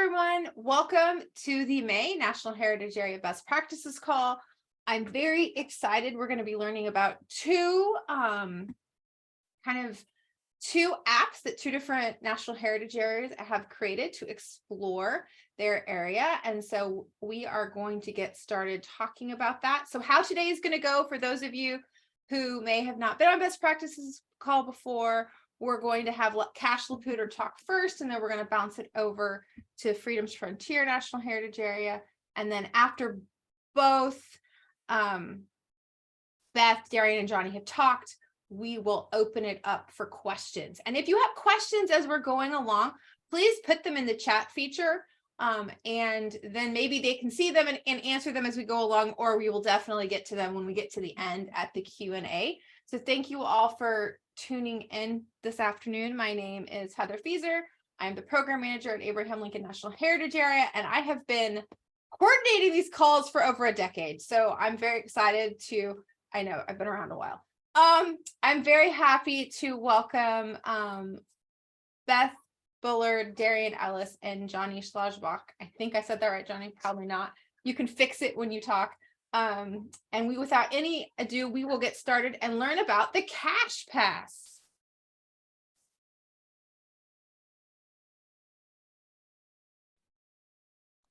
everyone. Welcome to the May National Heritage Area Best Practices Call. I'm very excited. We're going to be learning about two apps that two different national heritage areas have created to explore their area. And so we are going to get started talking about that. So how today is going to go for those of you who may have not been on Best Practices Call before, we're going to have Cash Poudre talk first, and then we're going to bounce it over to Freedom's Frontier National Heritage Area. And then after both Beth, Darian, and Johnny have talked, we will open it up for questions. And if you have questions as we're going along, please put them in the chat feature, and then maybe they can see them and answer them as we go along, or we will definitely get to them when we get to the end at the Q&A. So thank you all for tuning in this afternoon. My name is Heather Fieser. I'm the program manager at Abraham Lincoln National Heritage Area, and I have been coordinating these calls for over a decade. So I'm very excited to, I know I've been around a while. I'm very happy to welcome Beth Bullard, Darian Ellis, and Johnny Szlauderbach. I think I said that right, Johnny, probably not. You can fix it when you talk. And without any ado, we will get started and learn about the Cash Pass.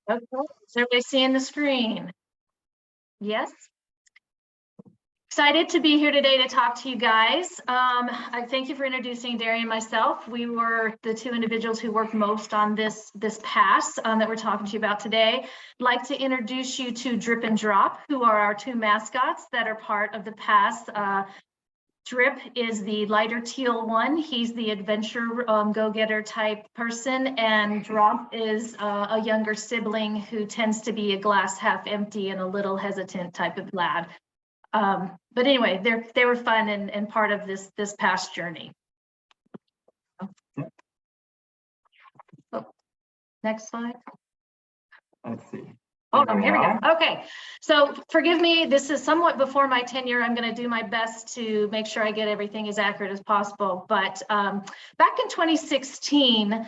Okay, is everybody seeing the screen? Yes. Excited to be here today to talk to you guys. I thank you for introducing Darian and myself. We were the two individuals who worked most on this pass that we're talking to you about today. I'd like to introduce you to Drip and Drop, who are our two mascots that are part of the pass. Drip is the lighter teal one. He's the adventure go-getter type person, and Drop is a younger sibling who tends to be a glass half empty and a little hesitant type of lad. But anyway, they were fun and part of this past journey. Oh, next slide. Let's see. Oh, here we go. Okay, so forgive me, this is somewhat before my tenure. I'm going to do my best to make sure I get everything as accurate as possible. But back in 2016,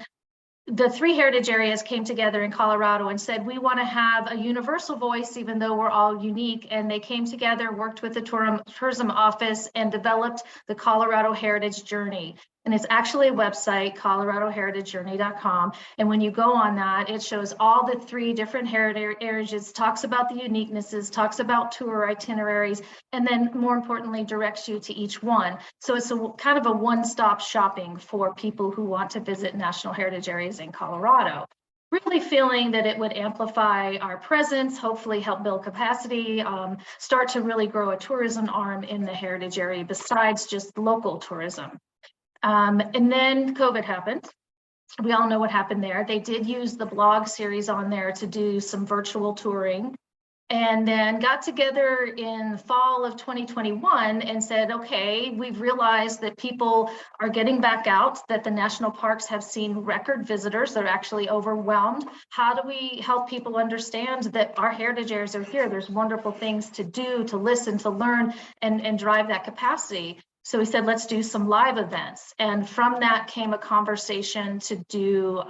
the three heritage areas came together in Colorado and said, we want to have a universal voice, even though we're all unique. And they came together, worked with the tourism office, and developed the Colorado Heritage Journey. And it's actually a website, coloradoheritagejourney.com. And when you go on that, it shows all the three different heritage areas, talks about the uniquenesses, talks about tour itineraries, and then more importantly, directs you to each one. So it's a kind of a one-stop shopping for people who want to visit national heritage areas in Colorado. Really feeling that it would amplify our presence, hopefully help build capacity, start to really grow a tourism arm in the heritage area besides just local tourism. And then COVID happened. We all know what happened there. They did use the blog series on there to do some virtual touring, and then got together in fall of 2021 and said, okay, we've realized that people are getting back out, that the national parks have seen record visitors. They're actually overwhelmed. How do we help people understand that our heritage areas are here? There's wonderful things to do, to listen, to learn, and drive that capacity. So we said, let's do some live events. And from that came a conversation to do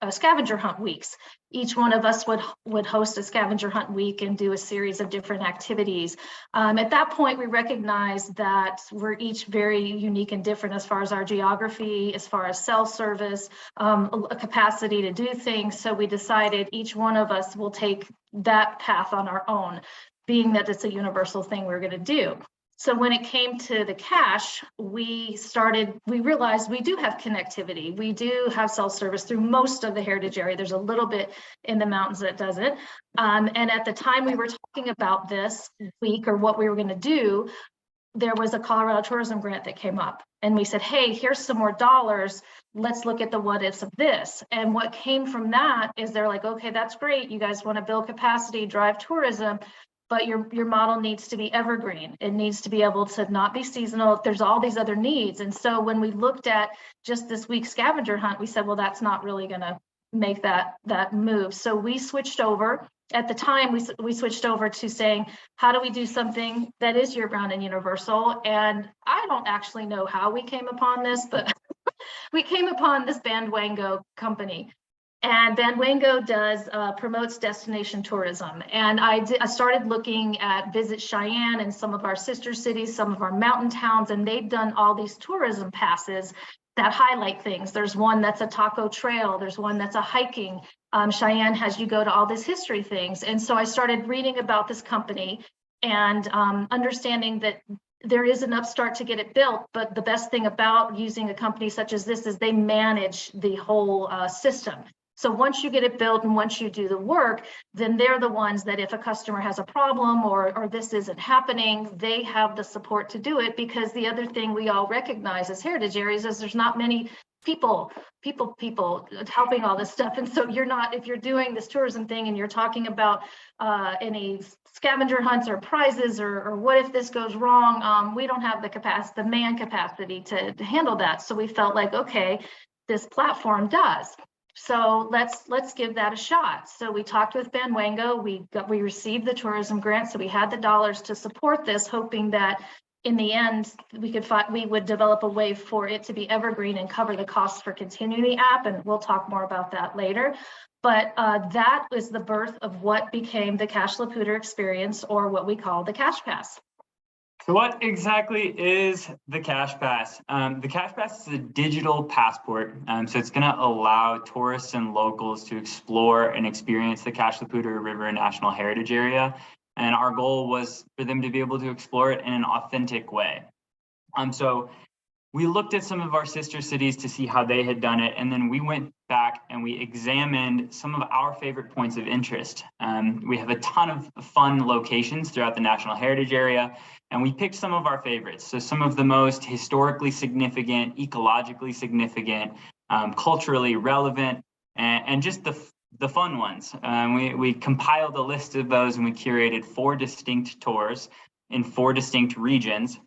scavenger hunt weeks. Each one of us would host a scavenger hunt week and do a series of different activities. At that point, we recognized that we're each very unique and different as far as our geography, as far as cell service, a capacity to do things. So we decided each one of us will take that path on our own, being that it's a universal thing we're going to do. So when it came to the cash, we realized we do have connectivity. We do have cell service through most of the heritage area. There's a little bit in the mountains that doesn't. And at the time we were talking about this week or what we were going to do, there was a Colorado tourism grant that came up. And we said, hey, here's some more dollars. Let's look at the what ifs of this. And what came from that is they're like, okay, that's great. You guys want to build capacity, drive tourism, but your model needs to be evergreen. It needs to be able to not be seasonal. There's all these other needs. And so when we looked at just this week's scavenger hunt, we said, well, that's not really going to make that move. So we switched over. At the time, we switched over to saying, how do we do something that is year-round and universal? And I don't actually know how we came upon this, but we came upon this Bandwango company. And Van Wango promotes destination tourism. And I started looking at Visit Cheyenne and some of our sister cities, some of our mountain towns, and they've done all these tourism passes that highlight things. There's one that's a taco trail. There's one that's a hiking. Cheyenne has you go to all these history things. And so I started reading about this company and understanding that there is an upstart to get it built, but the best thing about using a company such as this is they manage the whole system. So once you get it built and once you do the work, then they're the ones that if a customer has a problem or this isn't happening, they have the support to do it, because the other thing we all recognize as heritage areas is there's not many people helping all this stuff. And so if you're doing this tourism thing and you're talking about any scavenger hunts or prizes or what if this goes wrong, we don't have the man capacity to handle that. So we felt like, okay, this platform does. So let's give that a shot. So we talked with Van Wango. We received the tourism grant, so we had the dollars to support this, hoping that in the end we would develop a way for it to be evergreen and cover the costs for continuing the app. And we'll talk more about that later. But that was the birth of what became the Cache La Poudre experience, or what we call the Cache Pass. So what exactly is the Cache Pass? The Cache Pass is a digital passport. So it's going to allow tourists and locals to explore and experience the Cache La Poudre River National Heritage Area. And our goal was for them to be able to explore it in an authentic way. So we looked at some of our sister cities to see how they had done it. And then we went back and we examined some of our favorite points of interest. We have a ton of fun locations throughout the National Heritage Area, and we picked some of our favorites. So some of the most historically significant, ecologically significant, culturally relevant, and just the fun ones. We compiled a list of those, and we curated 4 distinct tours in 4 distinct regions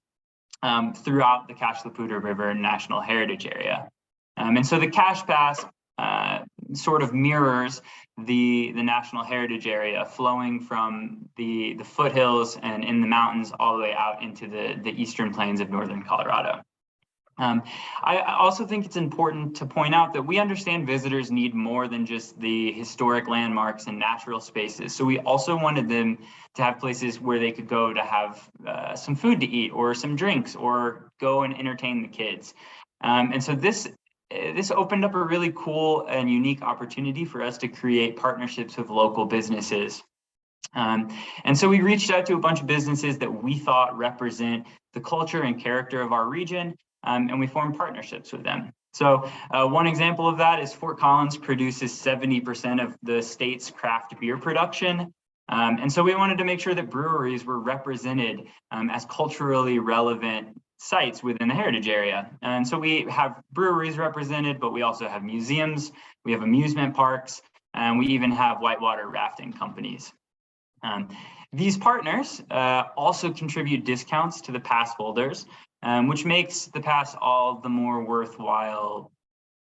throughout the Cache La Poudre River National Heritage Area. And so the Cache Pass sort of mirrors the National Heritage Area, flowing from the foothills and in the mountains all the way out into the eastern plains of northern Colorado. I also think it's important to point out that we understand visitors need more than just the historic landmarks and natural spaces. So we also wanted them to have places where they could go to have some food to eat, or some drinks, or go and entertain the kids. And so this opened up a really cool and unique opportunity for us to create partnerships with local businesses. And so we reached out to a bunch of businesses that we thought represent the culture and character of our region. And we formed partnerships with them. So one example of that is Fort Collins produces 70% of the state's craft beer production. And so we wanted to make sure that breweries were represented as culturally relevant sites within the heritage area. And so we have breweries represented, but we also have museums, we have amusement parks, and we even have whitewater rafting companies. These partners also contribute discounts to the pass holders, which makes the pass all the more worthwhile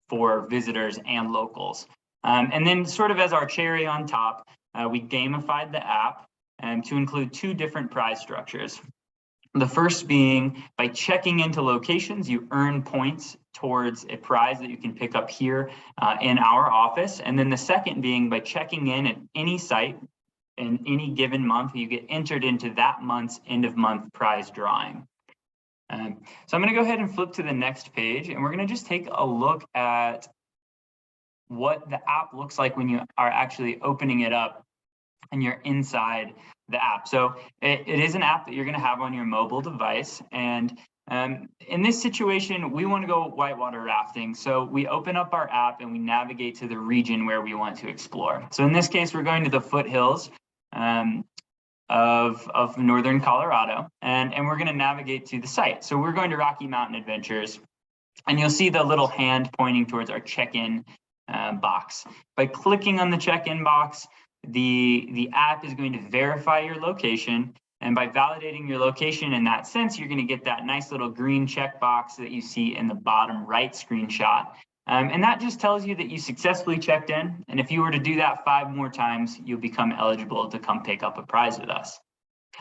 for visitors and locals. And then sort of as our cherry on top, we gamified the app to include 2 different prize structures. The first being by checking into locations, you earn points towards a prize that you can pick up here in our office. And then the second being by checking in at any site in any given month, you get entered into that month's end of month prize drawing. So I'm going to go ahead and flip to the next page, and we're going to just take a look at what the app looks like when you are actually opening it up and you're inside the app. So it is an app that you're going to have on your mobile device. And in this situation, we want to go whitewater rafting. So we open up our app and we navigate to the region where we want to explore. So in this case, we're going to the foothills of northern Colorado, and we're going to navigate to the site. So we're going to Rocky Mountain Adventures, and you'll see the little hand pointing towards our check-in box. By clicking on the check-in box, the app is going to verify your location, and by validating your location in that sense, you're going to get that nice little green checkbox that you see in the bottom right screenshot. And that just tells you that you successfully checked in. And if you were to do that 5 more times, you'll become eligible to come pick up a prize with us.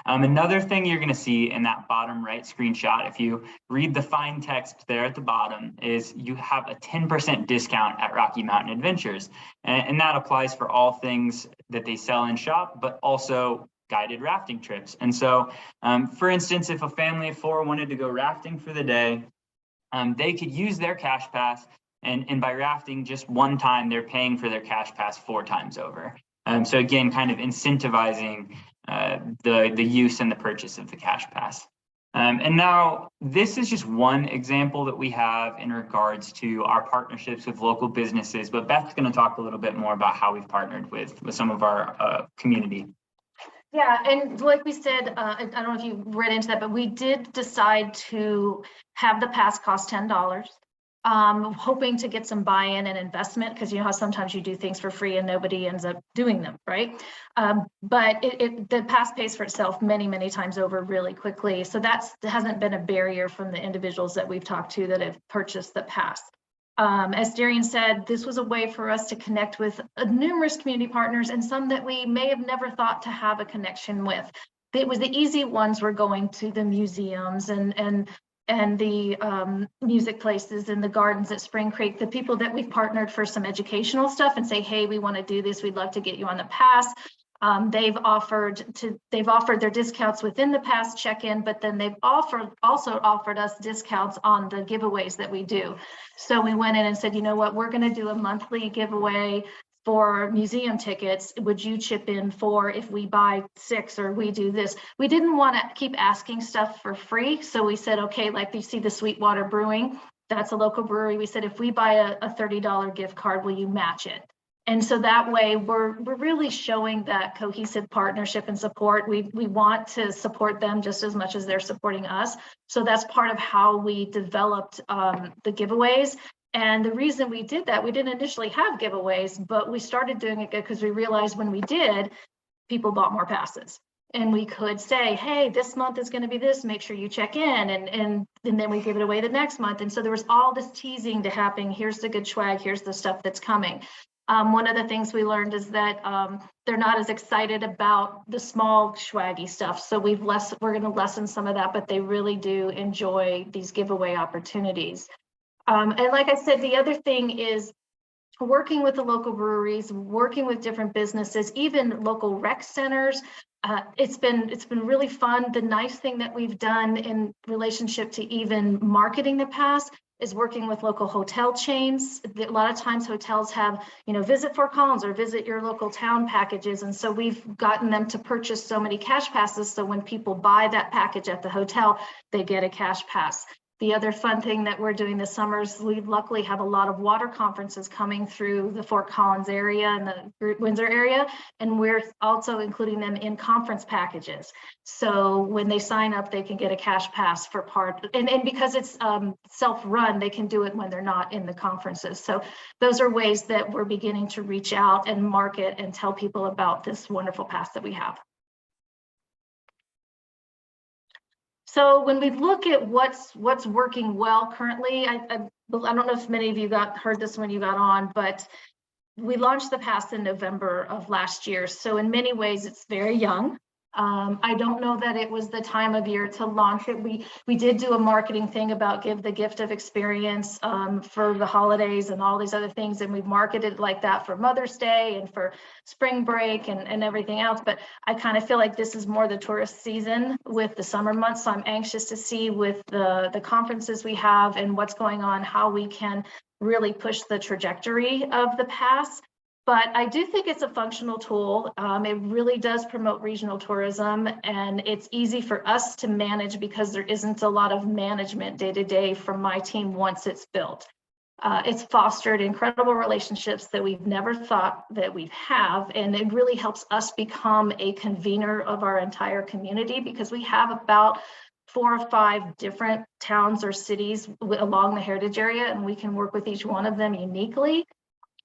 Another thing you're going to see in that bottom right screenshot, if you read the fine text there at the bottom, is you have a 10% discount at Rocky Mountain Adventures. And that applies for all things that they sell in shop, but also guided rafting trips. And so, for instance, if a family of 4 wanted to go rafting for the day, they could use their cash pass, and by rafting just one time, they're paying for their cash pass 4 times over. So again, kind of incentivizing the use and the purchase of the cash pass. And now this is just one example that we have in regards to our partnerships with local businesses, but Beth's going to talk a little bit more about how we've partnered with some of our community. Yeah, and like we said, I don't know if you read into that, but we did decide to have the pass cost $10. Hoping to get some buy-in and investment, because you know how sometimes you do things for free and nobody ends up doing them, right? But the pass pays for itself many times over really quickly. So that hasn't been a barrier from the individuals that we've talked to that have purchased the pass. As Darian said, this was a way for us to connect with numerous community partners and some that we may have never thought to have a connection with. It was the easy ones were going to the museums and the music places and the gardens at Spring Creek, the people that we've partnered for some educational stuff and say, hey, we want to do this, we'd love to get you on the pass. They've offered their discounts within the pass check-in, but then they've also offered us discounts on the giveaways that we do. So we went in and said, you know what, we're going to do a monthly giveaway for museum tickets. Would you chip in for if we buy 6 or we do this? We didn't want to keep asking stuff for free. So we said, okay, like you see the Sweetwater Brewing, that's a local brewery. We said, if we buy a $30 gift card, will you match it? And so that way we're really showing that cohesive partnership and support. We want to support them just as much as they're supporting us. So that's part of how we developed the giveaways. And the reason we did that, we didn't initially have giveaways, but we started doing it because we realized when we did, people bought more passes. And we could say, hey, this month is going to be this, make sure you check in. And then we give it away the next month. And so there was all this teasing to happen. Here's the good swag, here's the stuff that's coming. One of the things we learned is that they're not as excited about the small swaggy stuff. So we're going to lessen some of that, but they really do enjoy these giveaway opportunities. And like I said, the other thing is working with the local breweries, working with different businesses, even local rec centers. It's been really fun. The nice thing that we've done in relationship to even marketing the pass is working with local hotel chains. A lot of times hotels have, visit Fort Collins or visit your local town packages. And so we've gotten them to purchase so many cash passes. So when people buy that package at the hotel, they get a cash pass. The other fun thing that we're doing this summer is we luckily have a lot of water conferences coming through the Fort Collins area and the Windsor area, and we're also including them in conference packages. So when they sign up, they can get a cash pass for part, and because it's self-run, they can do it when they're not in the conferences. So those are ways that we're beginning to reach out and market and tell people about this wonderful pass that we have. So when we look at what's working well currently, I don't know if many of you heard this when you got on, but we launched the pass in November of last year. So in many ways, it's very young. I don't know that it was the time of year to launch it. We did do a marketing thing about give the gift of experience for the holidays and all these other things. And we've marketed like that for Mother's Day and for spring break and everything else. But I kind of feel like this is more the tourist season with the summer months. So I'm anxious to see with the conferences we have and what's going on, how we can really push the trajectory of the pass. But I do think it's a functional tool. It really does promote regional tourism, and it's easy for us to manage because there isn't a lot of management day to day from my team once it's built. It's fostered incredible relationships that we've never thought that we'd have, and it really helps us become a convener of our entire community because we have about 4 or 5 different towns or cities along the heritage area, and we can work with each one of them uniquely.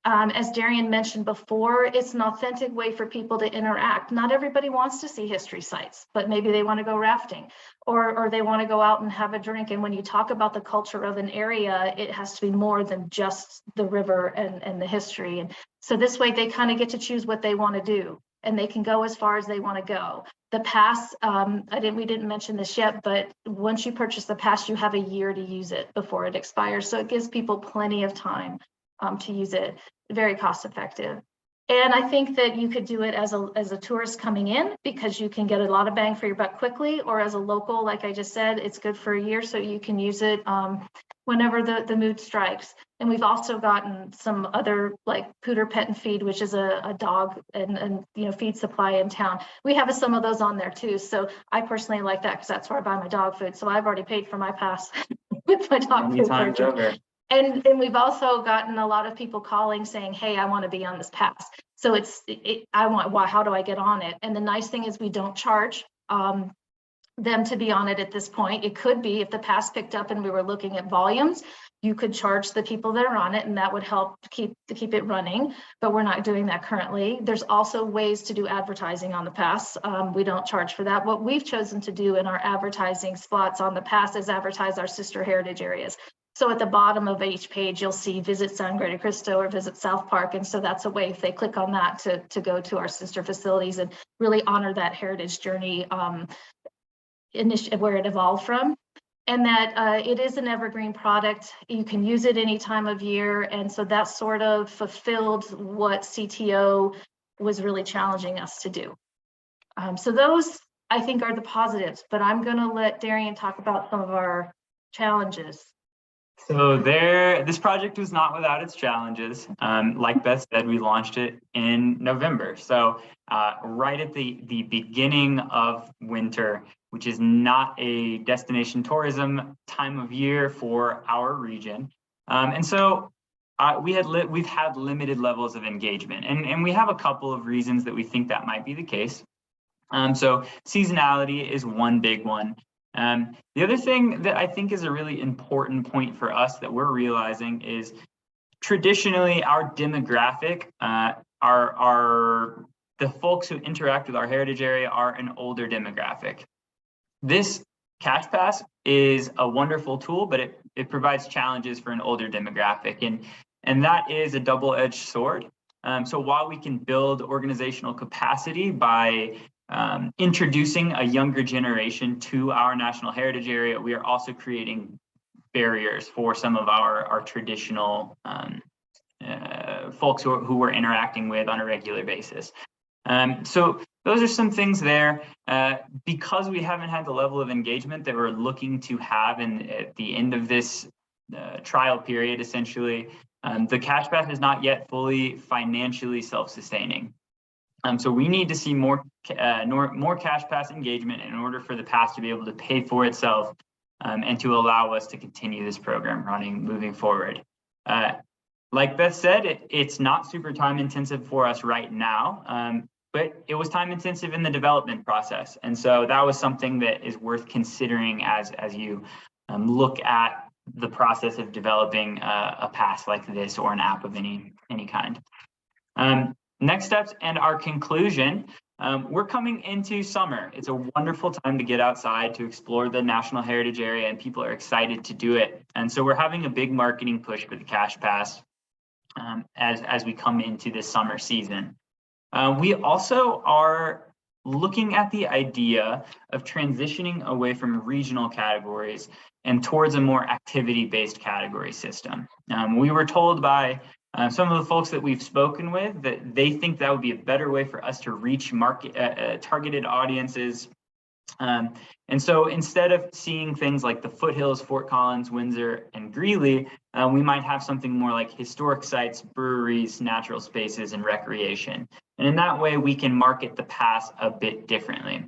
As Darian mentioned before, it's an authentic way for people to interact. Not everybody wants to see history sites, but maybe they want to go rafting or they want to go out and have a drink. And when you talk about the culture of an area, it has to be more than just the river and the history. And so this way they kind of get to choose what they want to do. and they can go as far as they want to go. The pass, we didn't mention this yet, but once you purchase the pass, you have a year to use it before it expires. So it gives people plenty of time to use it. Very cost effective. And I think that you could do it as a tourist coming in, because you can get a lot of bang for your buck quickly, or as a local, like I just said, it's good for a year, so you can use it whenever the mood strikes. And we've also gotten some other, like Poudre Pet and Feed, which is a dog and feed supply in town. We have some of those on there too. So I personally like that because that's where I buy my dog food. So I've already paid for my pass with my dog food purchase. And we've also gotten a lot of people calling saying, hey, I want to be on this pass. So how do I get on it? And the nice thing is we don't charge them to be on it at this point. It could be if the pass picked up and we were looking at volumes, you could charge the people that are on it, and that would help keep it running, but we're not doing that currently. There's also ways to do advertising on the pass. We don't charge for that. What we've chosen to do in our advertising spots on the pass is advertise our sister heritage areas. So at the bottom of each page, you'll see visit Sangre de Cristo or visit South Park. And so that's a way, if they click on that, to go to our sister facilities and really honor that heritage journey where it evolved from. And that it is an evergreen product. You can use it any time of year. And so that sort of fulfilled what CTO was really challenging us to do. So those, I think, are the positives, but I'm going to let Darian talk about some of our challenges. So this project was not without its challenges. Like Beth said, we launched it in November. So right at the beginning of winter, which is not a destination tourism time of year for our region. And so we've had limited levels of engagement, and we have a couple of reasons that we think that might be the case. So seasonality is one big one. The other thing that I think is a really important point for us that we're realizing is traditionally our demographic, the folks who interact with our heritage area are an older demographic. This Cash Pass is a wonderful tool, but it provides challenges for an older demographic, and that is a double-edged sword. So while we can build organizational capacity by introducing a younger generation to our national heritage area, we are also creating barriers for some of our traditional folks who we're interacting with on a regular basis. So those are some things there. Because we haven't had the level of engagement that we're looking to have at the end of this trial period, essentially, the Cash Pass is not yet fully financially self-sustaining. So we need to see more Cash Pass engagement in order for the pass to be able to pay for itself and to allow us to continue this program running moving forward. Like Beth said, it's not super time intensive for us right now, but it was time intensive in the development process. And so that was something that is worth considering as you look at the process of developing a pass like this or an app of any kind. Next steps and our conclusion, we're coming into summer. It's a wonderful time to get outside to explore the National Heritage Area, and people are excited to do it. And so we're having a big marketing push for the Cash Pass as we come into this summer season. We also are looking at the idea of transitioning away from regional categories and towards a more activity-based category system. We were told by some of the folks that we've spoken with that they think that would be a better way for us to reach targeted audiences. And so instead of seeing things like the foothills, Fort Collins, Windsor, and Greeley, we might have something more like historic sites, breweries, natural spaces, and recreation. And in that way, we can market the pass a bit differently.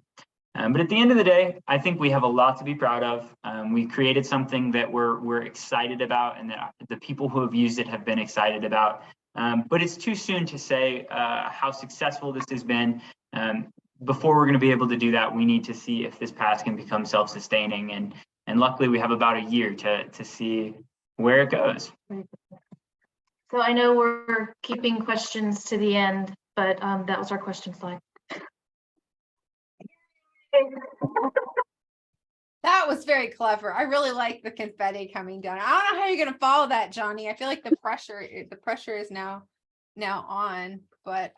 But at the end of the day, I think we have a lot to be proud of. We created something that we're excited about, and that the people who have used it have been excited about. But it's too soon to say how successful this has been. Before we're going to be able to do that, we need to see if this pass can become self-sustaining. And luckily, we have about a year to see where it goes. So I know we're keeping questions to the end, but that was our question slide. That was very clever. I really like the confetti coming down. I don't know how you're going to follow that, Johnny. I feel like the pressure is now on, but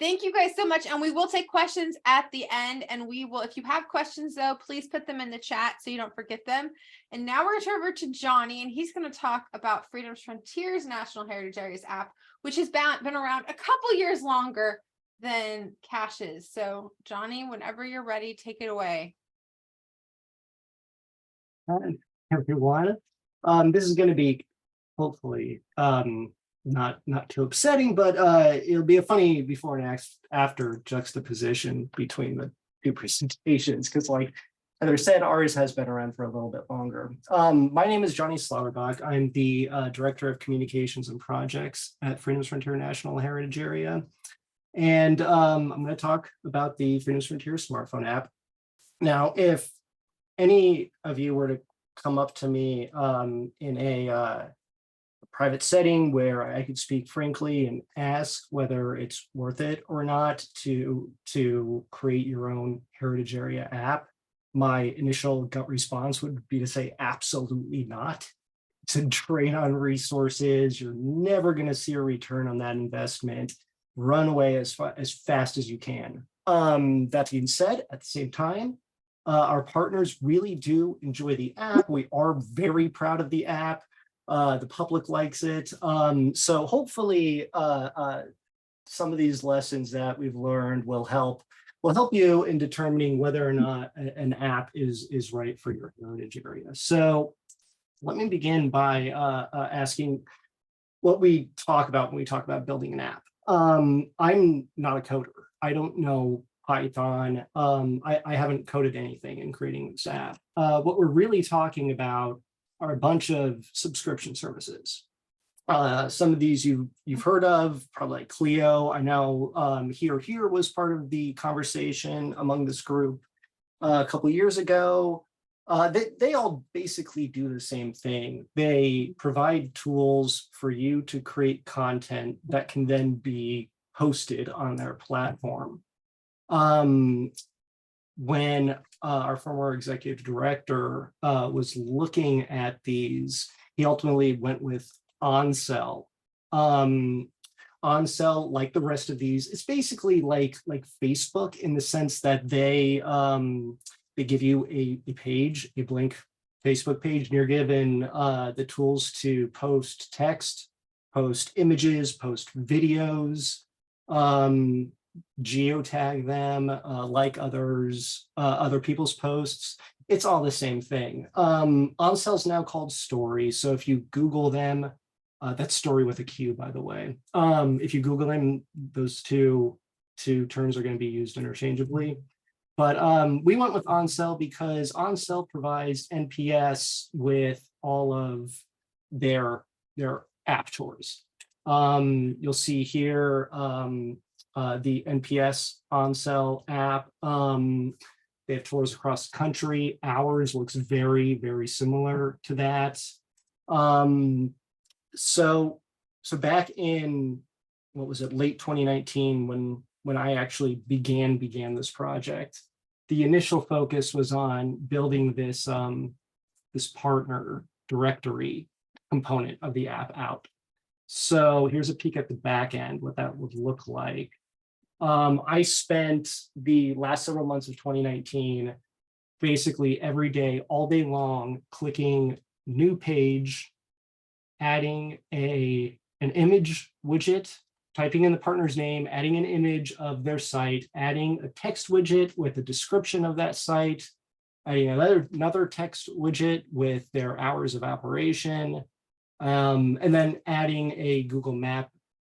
Thank you guys so much. And we will take questions at the end, and we will, if you have questions though, please put them in the chat so you don't forget them. And now we're going to turn over to Johnny, and he's going to talk about Freedom's Frontiers National Heritage Areas app, which has been around a couple years longer than Cache's. So Johnny, whenever you're ready, take it away. Hi, everyone. This is going to be hopefully not too upsetting, but it'll be a funny before and after juxtaposition between the two presentations, because like Heather said, ours has been around for a little bit longer. My name is Johnny Szlauderbach. I'm the Director of Communications and Projects at Freedom's Frontier National Heritage Area. And I'm going to talk about the Freedom's Frontier smartphone app. Now, if any of you were to come up to me in a private setting where I could speak frankly and ask whether it's worth it or not to create your own heritage area app, my initial gut response would be to say absolutely not. It's a drain on resources. You're never going to see a return on that investment. Run away as fast as you can. That being said, at the same time, our partners really do enjoy the app. We are very proud of the app. The public likes it. So hopefully some of these lessons that we've learned will help you in determining whether or not an app is right for your heritage area. So let me begin by asking what we talk about when we talk about building an app. I'm not a coder. I don't know Python. I haven't coded anything in creating this app. What we're really talking about are a bunch of subscription services. Some of these you've heard of, probably like Clio. I know Here was part of the conversation among this group a couple of years ago. They all basically do the same thing. They provide tools for you to create content that can then be hosted on their platform. When our former executive director was looking at these, he ultimately went with OnSell. OnSell, like the rest of these, it's basically like Facebook in the sense that they give you a page, a blank Facebook page, and you're given the tools to post text, post images, post videos, geotag them, like other people's posts. It's all the same thing. OnSell is now called Story. So if you Google them, that's Story with a Q, by the way. If you Google them, those two terms are going to be used interchangeably. But we went with OnSell because OnSell provides NPS with all of their app tours. You'll see here the NPS OnSell app. They have tours across the country. Ours looks very, very similar to that. So back in, what was it, late 2019, when I actually began this project, the initial focus was on building this this partner directory component of the app out. So here's a peek at the back end, what that would look like. I spent the last several months of 2019 basically every day, all day long, clicking new page, adding an image widget, typing in the partner's name, adding an image of their site, adding a text widget with a description of that site, adding another text widget with their hours of operation, and then adding a Google Map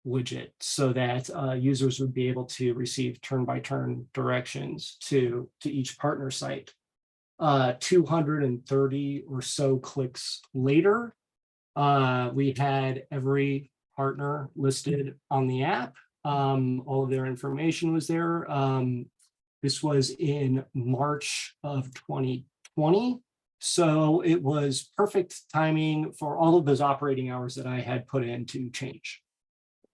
widget so that users would be able to receive turn-by-turn directions to each partner site. 230 or so clicks later, we had every partner listed on the app. All of their information was there. This was in March of 2020. So it was perfect timing for all of those operating hours that I had put in to change.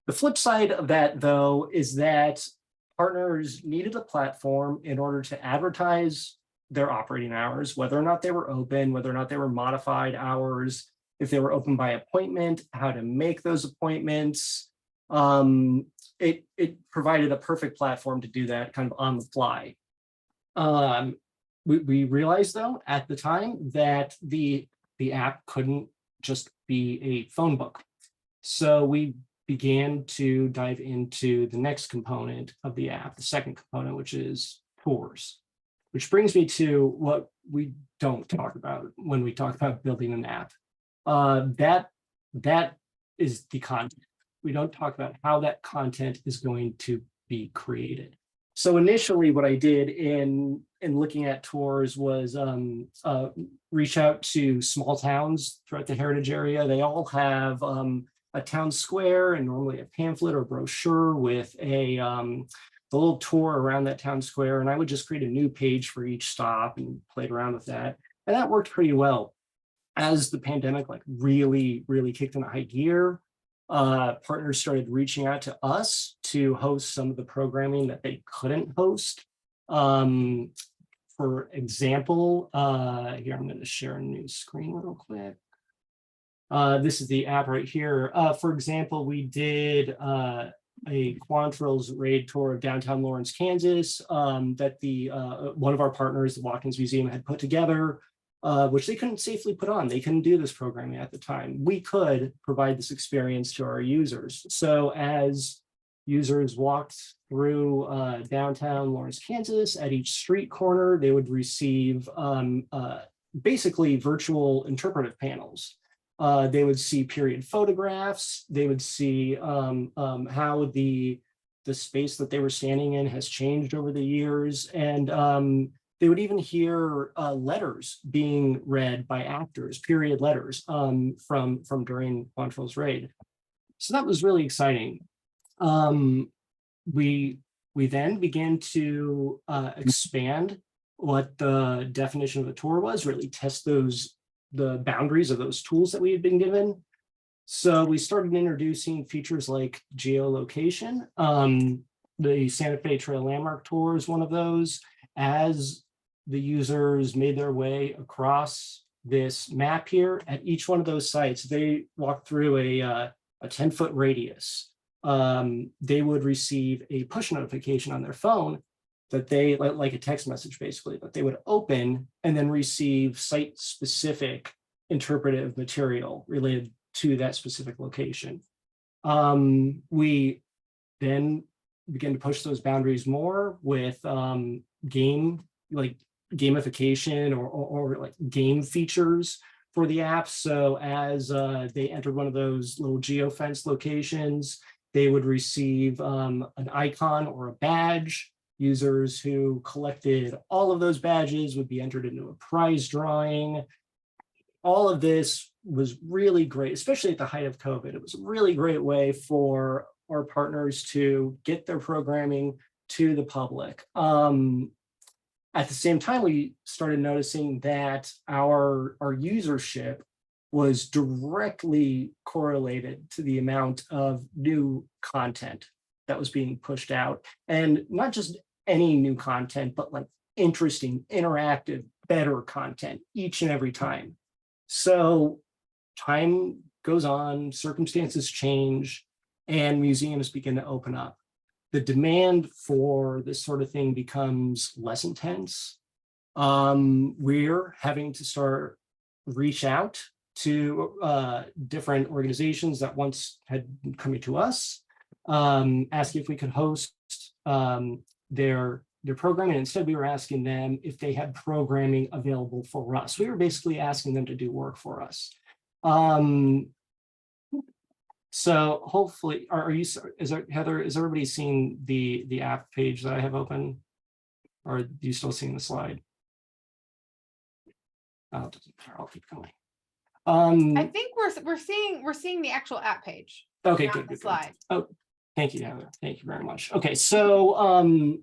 The flip side of that, though, is that partners needed a platform in order to advertise their operating hours, whether or not they were open, whether or not they were modified hours, if they were open by appointment, how to make those appointments, It provided a perfect platform to do that kind of on the fly. We realized though at the time that the app couldn't just be a phone book. So we began to dive into the next component of the app, the second component, which is tours, which brings me to what we don't talk about when we talk about building an app. That is the content. We don't talk about how that content is going to be created. So initially what I did in looking at tours was reach out to small towns throughout the heritage area. They all have a town square and normally a pamphlet or brochure with a little tour around that town square. And I would just create a new page for each stop and played around with that. And that worked pretty well. As the pandemic really kicked into high gear, partners started reaching out to us to host some of the programming that they couldn't host. For example, here I'm going to share a new screen real quick. This is the app right here. For example, we did a Quantrill's raid tour of downtown Lawrence, Kansas, that one of our partners, the Watkins Museum, had put together, which they couldn't safely put on. They couldn't do this programming at the time. We could provide this experience to our users. So as users walked through downtown Lawrence, Kansas, at each street corner, they would receive basically virtual interpretive panels. They would see period photographs. They would see how the space that they were standing in has changed over the years. And they would even hear letters being read by actors, period letters from during Quantrill's raid. So that was really exciting. We then began to expand what the definition of a tour was, really test the boundaries of those tools that we had been given. So we started introducing features like geolocation. The Santa Fe Trail Landmark Tour is one of those. As the users made their way across this map here, at each one of those sites, they walked through a 10-foot radius. They would receive a push notification on their phone that they, like a text message basically, that they would open and then receive site-specific interpretive material related to that specific location. We then began to push those boundaries more with gamification or like game features for the app. So as they entered one of those little geofence locations, they would receive an icon or a badge. Users who collected all of those badges would be entered into a prize drawing. All of this was really great, especially at the height of COVID. It was a really great way for our partners to get their programming to the public. At the same time, we started noticing that our usership was directly correlated to the amount of new content that was being pushed out, and not just any new content, but like interesting, interactive, better content each and every time. So time goes on, circumstances change, and museums begin to open up. The demand for this sort of thing becomes less intense. We're having to start reach out to different organizations that once had been coming to us, asking if we could host their programming. Instead, we were asking them if they had programming available for us. We were basically asking them to do work for us. So hopefully, Heather, is everybody seeing the app page that I have open? Or are you still seeing the slide? Oh, it doesn't matter. I'll keep going. I think we're seeing the actual app page. Okay, not good, the good. slide. Oh, thank you, Heather. Thank you very much. Okay, so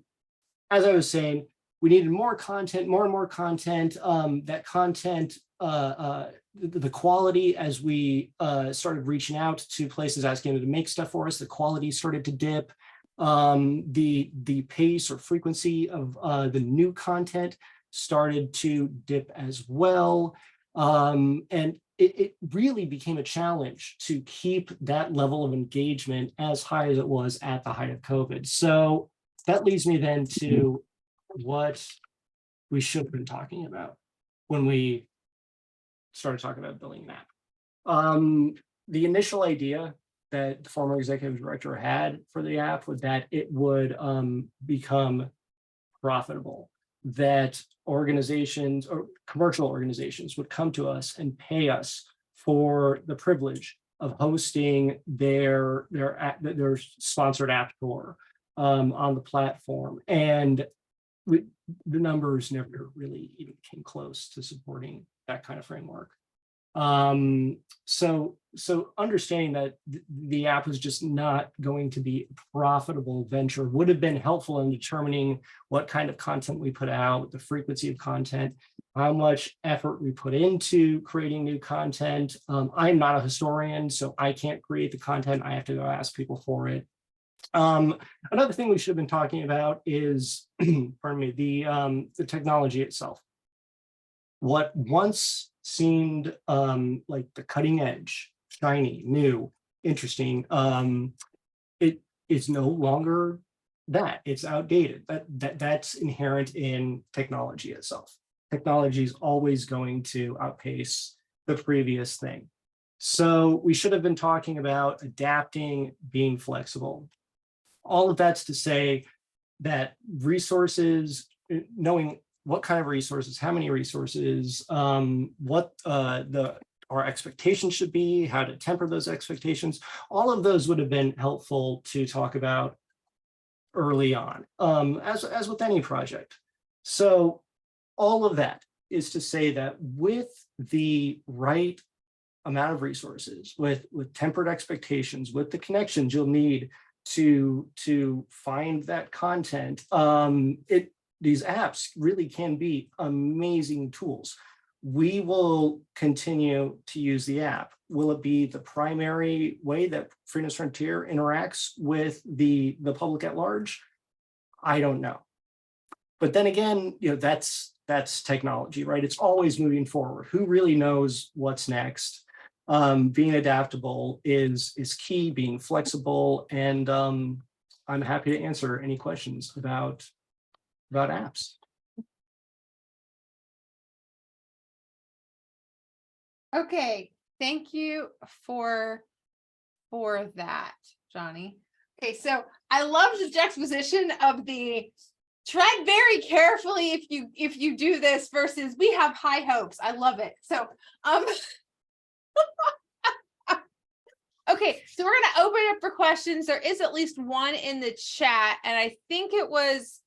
as I was saying, we needed more content, more and more content. That content, the quality, as we started reaching out to places asking them to make stuff for us, the quality started to dip. The pace or frequency of the new content started to dip as well. And it really became a challenge to keep that level of engagement as high as it was at the height of COVID. So that leads me then to what we should have been talking about when we started talking about building an app. The initial idea that the former executive director had for the app was that it would become profitable, that organizations or commercial organizations would come to us and pay us for the privilege of hosting their sponsored app store on the platform. And the numbers never really even came close to supporting that kind of framework. So understanding that the app was just not going to be a profitable venture would have been helpful in determining what kind of content we put out, the frequency of content, how much effort we put into creating new content. I'm not a historian, so I can't create the content. I have to go ask people for it. Another thing we should have been talking about is, pardon me, the technology itself. What once seemed like the cutting edge, shiny, new, interesting, it is no longer that. It's outdated. That's inherent in technology itself. Technology is always going to outpace the previous thing. So we should have been talking about adapting, being flexible. All of that's to say that resources, knowing what kind of resources, how many resources, what our expectations should be, how to temper those expectations, all of those would have been helpful to talk about early on, as with any project. So all of that is to say that with the right amount of resources, with tempered expectations, with the connections you'll need to find that content, these apps really can be amazing tools. We will continue to use the app. Will it be the primary way that Freedom's Frontier interacts with the public at large? I don't know. But then again, that's technology, right? It's always moving forward. Who really knows what's next? Being adaptable is key, being flexible, and I'm happy to answer any questions about apps. Okay, thank you for that, Johnny. Okay, so I love the juxtaposition of the tread very carefully if you do this versus we have high hopes. I love it. So okay, so we're gonna open it up for questions. There is at least one in the chat, and I think it was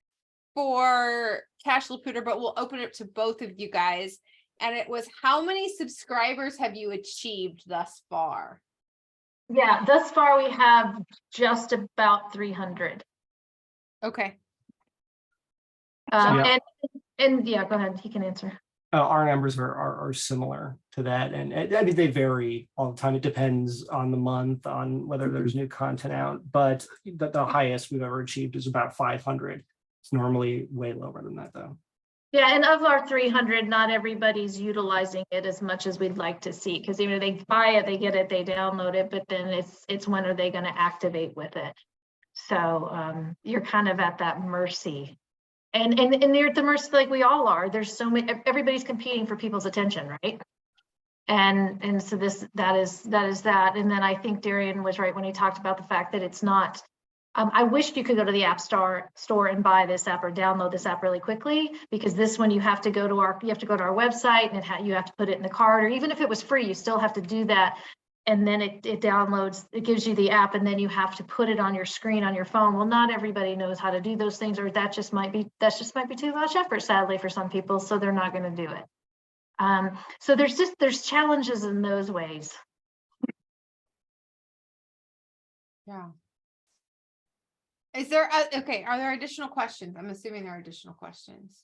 for Cash Poudre, but we'll open it to both of you guys. And it was, how many subscribers have you achieved thus far? Yeah, thus far we have just about 300. Okay. And yeah, go ahead. He can answer. Our numbers are similar to that, and I mean they vary all the time. It depends on the month, on whether there's new content out. But the highest we've ever achieved is about 500. It's normally way lower than that, though. Yeah, and of our 300, not everybody's utilizing it as much as we'd like to see, because even if they buy it, they get it, they download it, but then it's when are they going to activate with it? So you're kind of at that mercy, and you're at the mercy like we all are. There's so many. Everybody's competing for people's attention, right? And so that is that. And then I think Darian was right when he talked about the fact that it's not. I wish you could go to the App Store and buy this app or download this app really quickly, because this one you have to go to our website, and you have to put it in the cart, or even if it was free, you still have to do that. And then it downloads, it gives you the app, and then you have to put it on your screen on your phone. Well, not everybody knows how to do those things, or that just might be too much effort, sadly, for some people, so they're not going to do it. So there's challenges in those ways. Yeah. Is there okay? Are there additional questions? I'm assuming there are additional questions.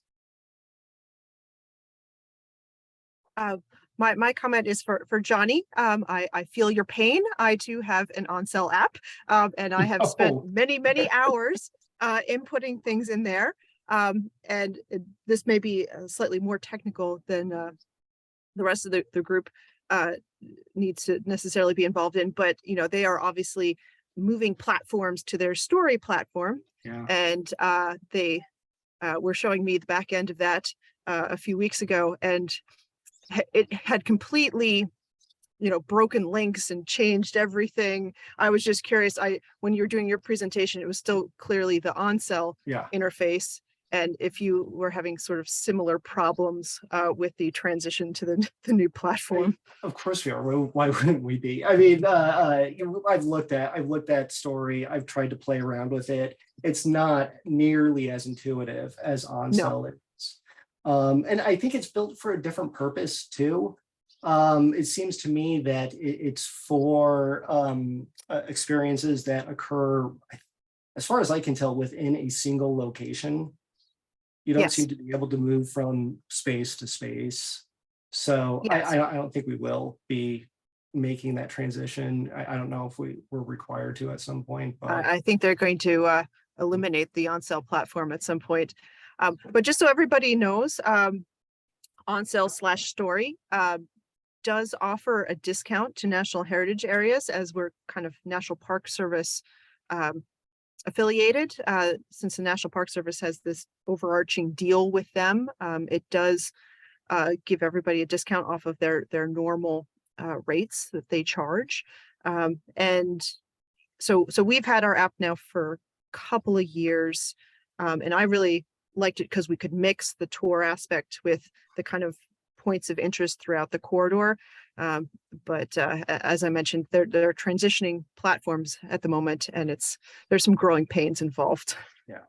My comment is for Johnny. I feel your pain. I too have an on-sale app, and I have spent many hours inputting things in there. And this may be slightly more technical than the rest of the group. needs to necessarily be involved in, but they are obviously moving platforms to their story platform. Yeah. And they were showing me the back end of that a few weeks ago, and it had completely broken links and changed everything. I was just curious, when you were doing your presentation, it was still clearly the Onsell interface, and if you were having sort of similar problems with the transition to the new platform. Of course we are. Why wouldn't we be? I mean, I've looked at story. I've tried to play around with it. It's not nearly as intuitive as Onsell is. And I think it's built for a different purpose too. It seems to me that it's for experiences that occur, as far as I can tell, within a single location. You don't seem to be able to move from space to space. So I don't think we will be making that transition. I don't know if we're required to at some point. But I think they're going to eliminate the Onsell platform at some point. But just so everybody knows, Onsell/Story does offer a discount to National Heritage areas, as we're kind of National Park Service affiliated. Since the National Park Service has this overarching deal with them, it does give everybody a discount off of their normal rates that they charge. And so we've had our app now for a couple of years, and I really liked it because we could mix the tour aspect with the kind of points of interest throughout the corridor. But as I mentioned, they're transitioning platforms at the moment, and there's some growing pains involved. Yeah.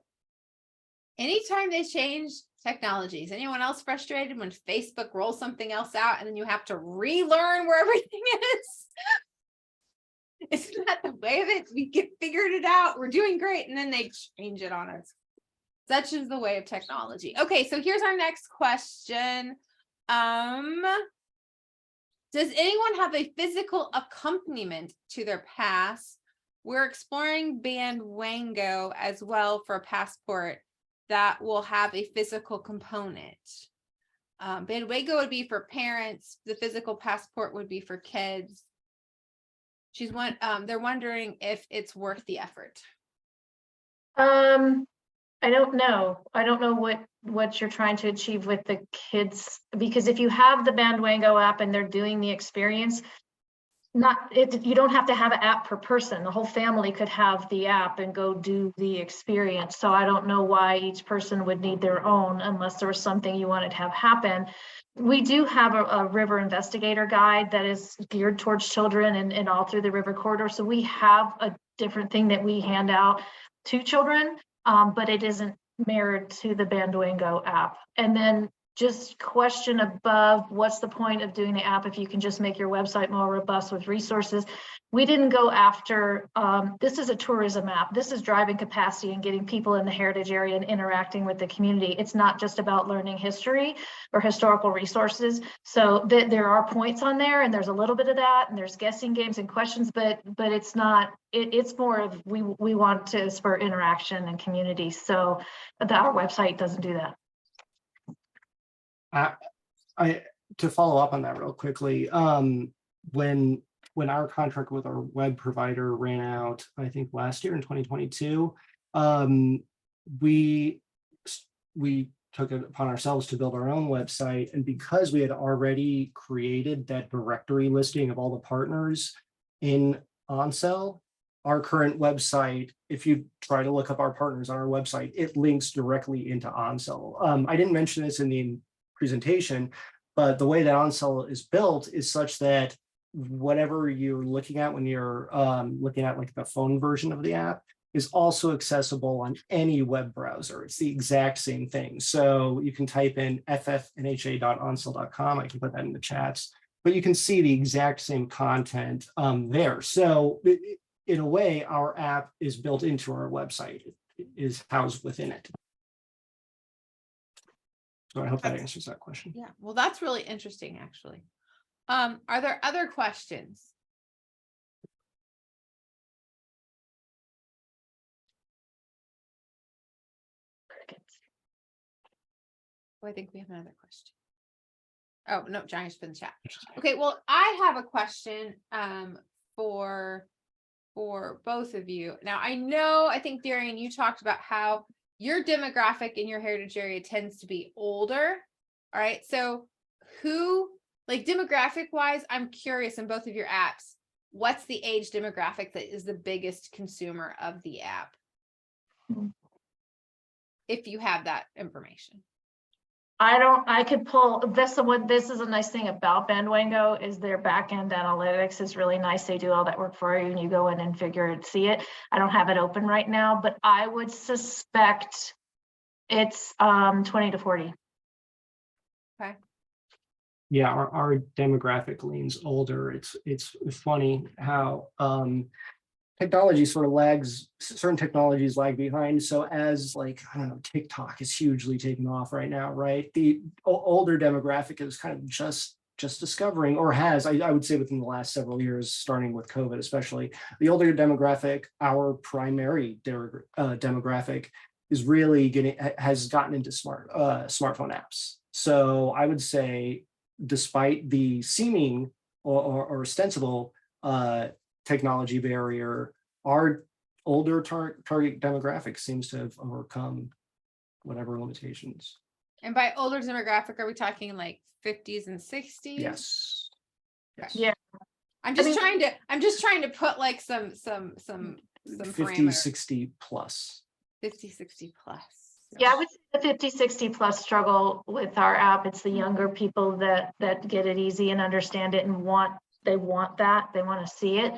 Anytime they change technologies, anyone else frustrated when Facebook rolls something else out and then you have to relearn where everything is? Isn't that the way of it? We figured it out. We're doing great. And then they change it on us. Such is the way of technology. Okay, so here's our next question. Does anyone have a physical accompaniment to their pass? We're exploring Band Wango as well for a passport that will have a physical component. Band Wango would be for parents. The physical passport would be for kids. They're wondering if it's worth the effort. I don't know. I don't know what you're trying to achieve with the kids, because if you have the Band Wango app and they're doing the experience, you don't have to have an app per person. The whole family could have the app and go do the experience. So I don't know why each person would need their own, unless there was something you wanted to have happen. We do have a river investigator guide that is geared towards children and all through the river corridor. So we have a different thing that we hand out to children, but it isn't mirrored to the Band Wango app. And then just question above, what's the point of doing the app if you can just make your website more robust with resources? We didn't go after, this is a tourism app. This is driving capacity and getting people in the heritage area and interacting with the community. It's not just about learning history or historical resources. So there are points on there, and there's a little bit of that, and there's guessing games and questions, but it's not, it's more of, we want to spur interaction and community. So our website doesn't do that. To follow up on that real quickly, when our contract with our web provider ran out, I think last year in 2022, we took it upon ourselves to build our own website. And because we had already created that directory listing of all the partners in Onsell, our current website, if you try to look up our partners on our website, it links directly into Onsell. I didn't mention this in the presentation, but the way that Onsell is built is such that whatever you're looking at when you're looking at like the phone version of the app is also accessible on any web browser. It's the exact same thing. So you can type in ffnha.onsell.com. I can put that in the chats, but you can see the exact same content there. So in a way, our app is built into our website. It is housed within it. So I hope that answers that question. Yeah, well, that's really interesting, actually. Are there other questions? Oh, I think we have another question. Oh, no, Johnny just put in the chat. Okay, well, I have a question for both of you. Now, I think Darian, you talked about how your demographic in your heritage area tends to be older. All right, so who, like demographic wise, I'm curious in both of your apps, what's the age demographic that is the biggest consumer of the app? If you have that information. I could pull this. This is a nice thing about Bandwango is their backend analytics is really nice. They do all that work for you and you go in and see it. I don't have it open right now, but I would suspect it's 20 to 40. Okay. Yeah, our demographic leans older. It's funny how technology sort of lags, certain technologies lag behind. So as like, I don't know, TikTok is hugely taking off right now, right? The older demographic is kind of just discovering, or has, I would say within the last several years, starting with COVID especially, the older demographic, our primary demographic is really has gotten into smartphone apps. So I would say, despite the seeming or ostensible technology barrier, our older target demographic seems to have overcome whatever limitations. And by older demographic, are we talking like 50s and 60s? Yes. Yeah. I'm just trying to put like some 50, parameters. 60 plus. 50, 60 plus. Yeah, I would say the 50, 60 plus struggle with our app. It's the younger people that get it easy and understand it and they want to see it.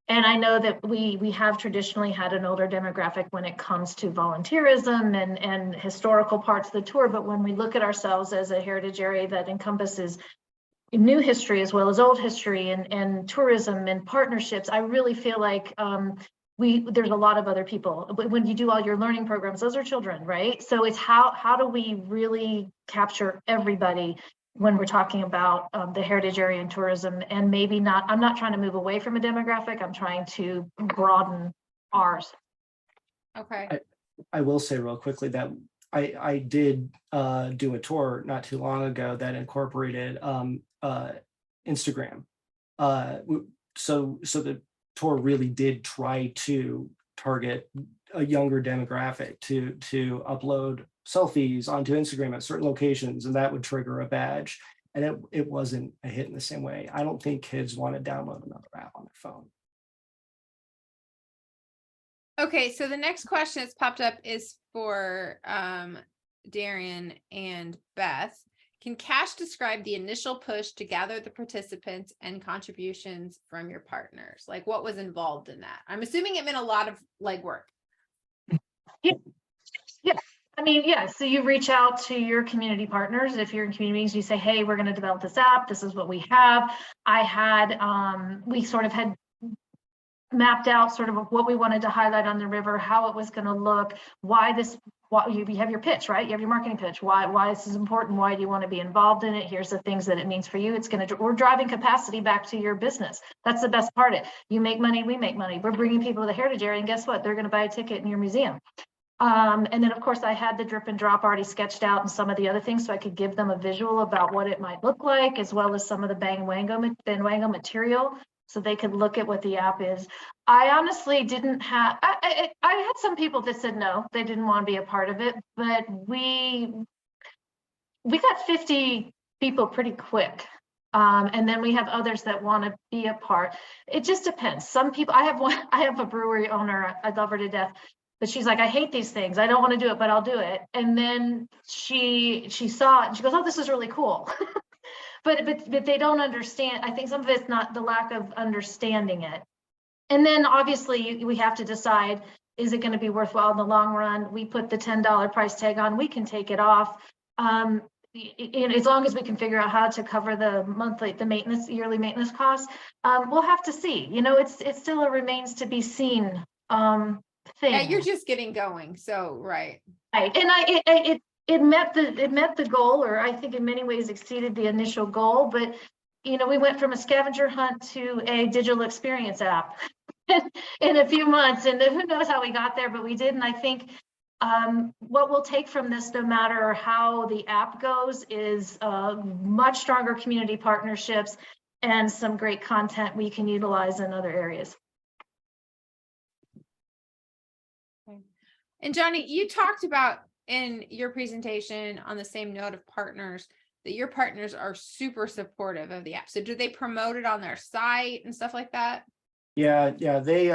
And I know that we have traditionally had an older demographic when it comes to volunteerism and historical parts of the tour. But when we look at ourselves as a heritage area that encompasses new history as well as old history and tourism and partnerships, I really feel like there's a lot of other people. When you do all your learning programs, those are children, right? So it's how do we really capture everybody when we're talking about the heritage area and tourism, and maybe not, I'm not trying to move away from a demographic, I'm trying to broaden ours. Okay. I will say real quickly that I did do a tour not too long ago that incorporated Instagram. So the tour really did try to target a younger demographic to upload selfies onto Instagram at certain locations, and that would trigger a badge. And it wasn't a hit in the same way. I don't think kids want to download another app on their phone. Okay, so the next question that's popped up is for Darian and Beth. Can Cash describe the initial push to gather the participants and contributions from your partners? Like, what was involved in that? I'm assuming it meant a lot of legwork. Yeah. I mean, yeah, so you reach out to your community partners. If you're in communities, you say, hey, we're going to develop this app. This is what we have. We sort of had mapped out sort of what we wanted to highlight on the river, how it was going to look, why you have your pitch, right? You have your marketing pitch. Why this is important. Why do you want to be involved in it? Here's the things that it means for you. We're driving capacity back to your business. That's the best part of it. You make money, we make money. We're bringing people to the heritage area, and guess what? They're going to buy a ticket in your museum. And then of course I had the drip and drop already sketched out and some of the other things, so I could give them a visual about what it might look like, as well as some of the Bandwango material, so they could look at what the app is. I honestly didn't have, I had some people that said no, they didn't want to be a part of it, but we got 50 people pretty quick. And then we have others that want to be a part. It just depends. Some people, I have a brewery owner, I love her to death. But she's like, I hate these things. I don't want to do it, but I'll do it. And then she saw it and she goes, oh, this is really cool. but they don't understand. I think some of it's not the lack of understanding it. And then obviously we have to decide, is it going to be worthwhile in the long run? We put the $10 price tag on, we can take it off. And as long as we can figure out how to cover the yearly maintenance costs, we'll have to see. You know, it still remains to be seen. Thing. Yeah, you're just getting going, so right. And it met the goal, or I think in many ways exceeded the initial goal. But you know, we went from a scavenger hunt to a digital experience app in a few months, and who knows how we got there, but we did. And I think what we'll take from this, no matter how the app goes, is much stronger community partnerships and some great content we can utilize in other areas. And Johnny, you talked about in your presentation on the same note of partners, that your partners are super supportive of the app. So do they promote it on their site and stuff like that? Yeah, they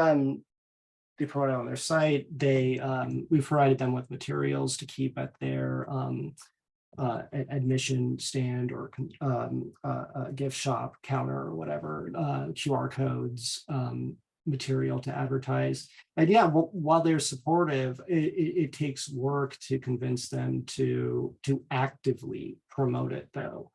promote it on their site. We provided them with materials to keep at their admission stand or gift shop counter or whatever, QR codes, material to advertise. And yeah, while they're supportive, it takes work to convince them to actively promote it though.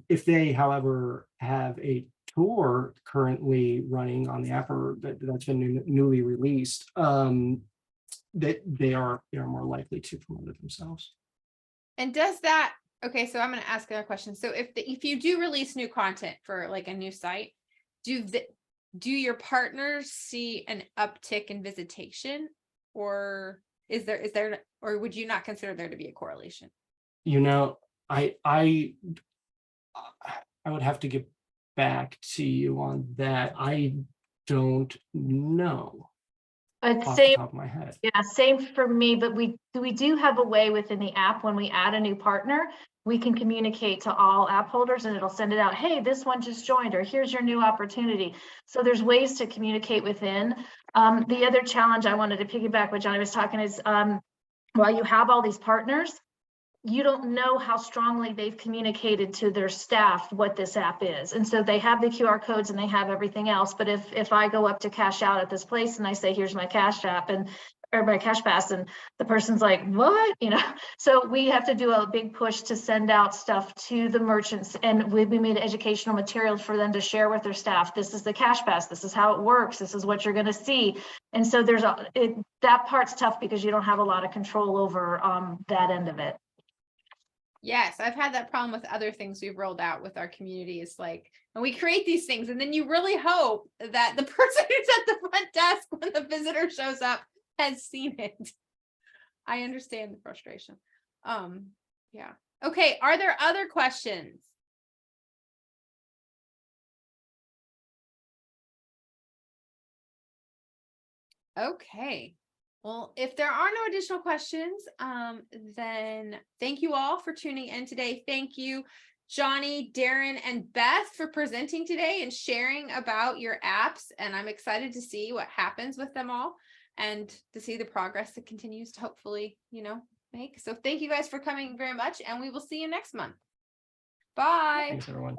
If they, however, have a tour currently running on the app or that's been newly released, that they are more likely to promote it themselves. And does that, okay, so I'm going to ask another question. So if you do release new content for like a new site, do your partners see an uptick in visitation, or is there, or would you not consider there to be a correlation? You know, I would have to get back to you on that. I don't know off the Same, top of my head. yeah, same for me, but we do have a way within the app when we add a new partner, we can communicate to all app holders and it'll send it out. Hey, this one just joined, or here's your new opportunity. So there's ways to communicate within. The other challenge I wanted to piggyback what Johnny was talking is while you have all these partners, you don't know how strongly they've communicated to their staff what this app is. And so they have the QR codes and they have everything else. But if I go up to cash out at this place and I say, here's my cash app or my cash pass, and the person's like, what? So we have to do a big push to send out stuff to the merchants, and we made educational materials for them to share with their staff. This is the cash pass. This is how it works. This is what you're going to see. And so that part's tough because you don't have a lot of control over that end of it. Yes, I've had that problem with other things we've rolled out with our community. Is like, and we create these things and then you really hope that the person who's at the front desk when the visitor shows up has seen it. I understand the frustration. Yeah. Okay, are there other questions? Okay. Well, if there are no additional questions, then thank you all for tuning in today. Thank you, Johnny, Darren, and Beth for presenting today and sharing about your apps. And I'm excited to see what happens with them all and to see the progress that continues to hopefully, make. So thank you guys for coming very much, and we will see you next month. Bye. Thanks, everyone.